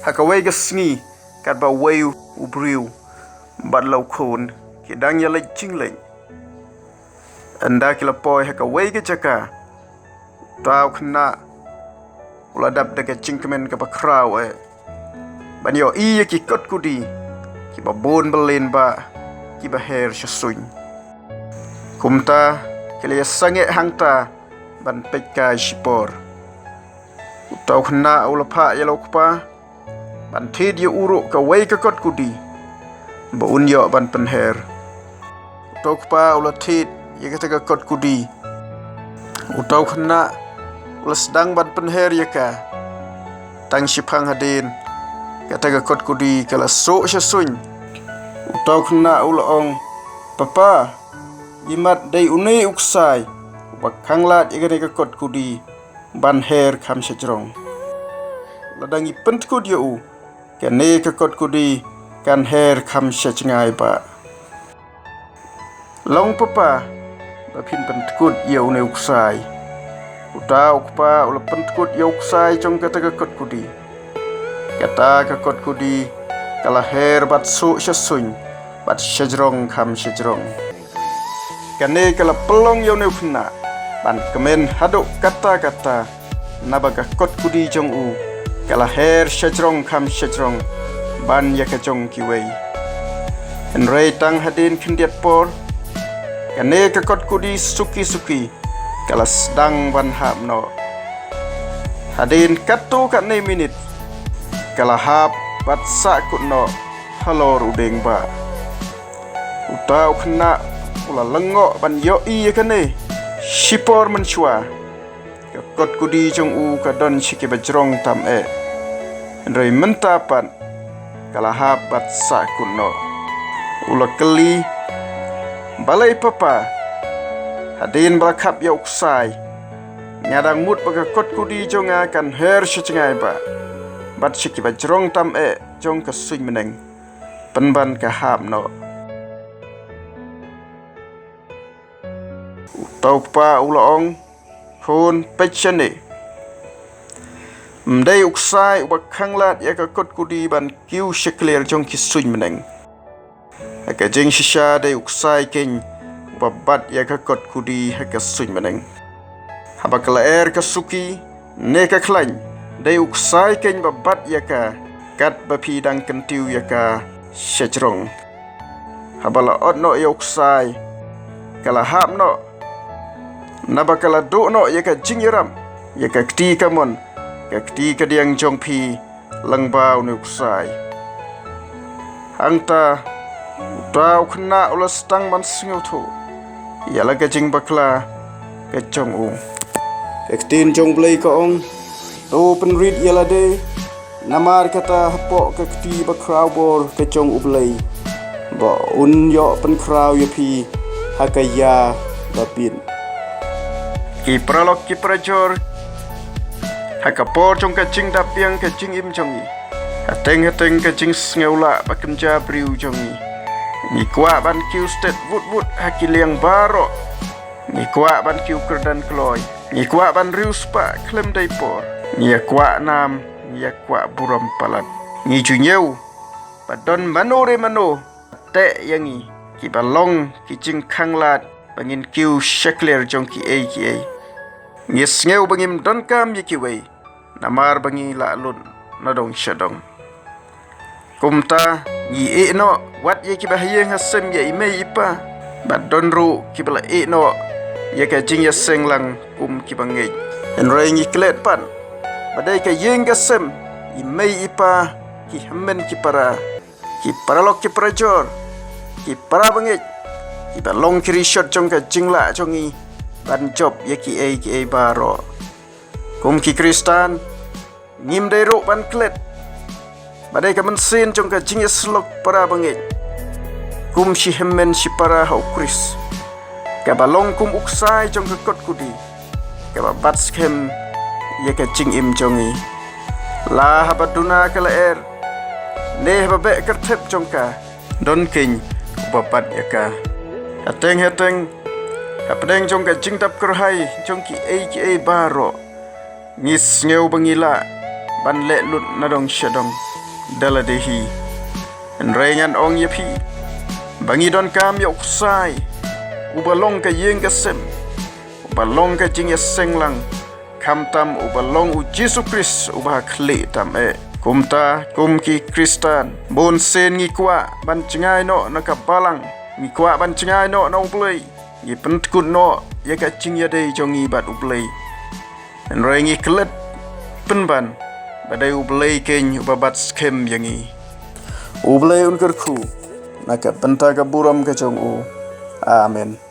hakaway gasngi kat ba wayu ubriu bad law khon ki dang ya lech ching lech anda kila poy hakaway ga jaka taw khna ula dap daga chingkemen ka bakraw ban yo iya ki kot kudi ki ba bon belen ba ki ba her shasuin kumta kile sange hangta ban pekka shipor utaw khna ula pha yalo kpa ban thid ye uru ka wei ka kot kudi ba un yo ban penher utaw kpa ula thid ye ka kot kudi utaw khna ula sedang ban penher ye ka tang shipang hadin kata kot kudi kala so shasuin utaw khna ula ong papa imat dai une uksai bakanglat igane ka kot kudi ban her kham sejrong ladangi pent kudi u kane ka kot kudi kan her kham sejngai ba long papa ba phin pent kud ye une uksai utaw kpa ula pent kud ye uksai jong kata ka kot kudi kata ka kot kudi kala her bat su shasuin bat sejrong kham sejrong kane kala pelong yo ne phna ban kemen haduk kata-kata nabaga kot kudi jong u kala her sejrong kham sejrong ban ya ka jong kiwei en rei tang hadin khindiat por kane ka kot kudi suki kala sedang ban hap no hadin katu kat ne minit kala hap bat sa kut no halor udeng ba utaw khna ula lengo ban yo i kane shipor menchua ka kot kudi jong u ka don shiki bajrong tam rei mentapan kala habat sa kuno ula keli balai papa hadin bakap ya uksai ngadang mut baga kot kudi jonga kan her shichingai ba bat shiki bajrong tam jong ka suing meneng penban ka hap no tau pa ulaong khon pechane mdai uksai ubak khanglat ya ka kot kudi ban kiu shekler jong ki suin meneng ka jeng shisha dai uksai ken babat ya ka kot kudi ha ka suin meneng habakla ka suki ne ka khlain dai uksai ken babat ya ka kat bapi dang kentiu ya ka shejrong habala otno ya uksai kala hap no nabakala do no ya ka jingyaram ya ka kti kamon ka kti ka diang jong pi langbau ne uksai hangta utaw khna ula stang man singau tho ya la ka jing bakla ka jong u ka ktin jong blai ka ong to pen rit ya la de namar kata hapo ka kti ba kraw bor ka jong u blai ba un yo pen kraw ya pi hakaya babin ki pralok ki prajor hakapor jong ka jing dapiang ka jing im jongi hateng ka jing sngela bakenja briu jongi ni kwa ban kiu stet wut hakiliang baro ni kwa ban kiu kerdan kloy ni kwa ban riu spa klem dai por ni kwa nam ni kwa buram palat ni junyeu padon manore mano te yangi ki balong ki jing khanglat bangin kiu shekler jong ki ngis ngeu bangim don kam yikiwei namar bangi la lun nadong shadong kumta ni no wat ye ki bahayeng hasem ye imei ipa badon ru ki bala no ye ka jing ya senglang kum ki bangai en reng iklet pan badai ka yeng gasem imei ipa ki hammen ki paralok ki prajor ki para bangai ki balong ki rishot jong ka jingla jongi ban job ye ki baro kum ki kristan ngim dai ro ban klet badai ka mensin jong ka jing slok para bangai kum shi hemmen shi para hau kris ka balong kum uksai jong ka kot kudi ka bat skem ye ka jing im jongi la habaduna kala ne babe kertep jong ka don king babat ya ka hateng apdeng jong ka jing tap kerhai jong ki baro ngis ngeu bangila ban le lut na dong shadong dala dehi en rengan ong yapi bangi don kam yok sai ubalong ka yeng ka sem ubalong ka jing ya senglang kam tam ubalong u Jesu Christ ubah khle tam kumta kumki Kristan bon sen ngi kwa ban chingai no na ka balang ngi kwa ban chingai no na ublei ngi pentkut no ya ka ching ya dei jongi bat ublei en rengi klet penban badai ublei keny ubabat skem yangi ublei unkerku naka penta ka buram ka jong u amen.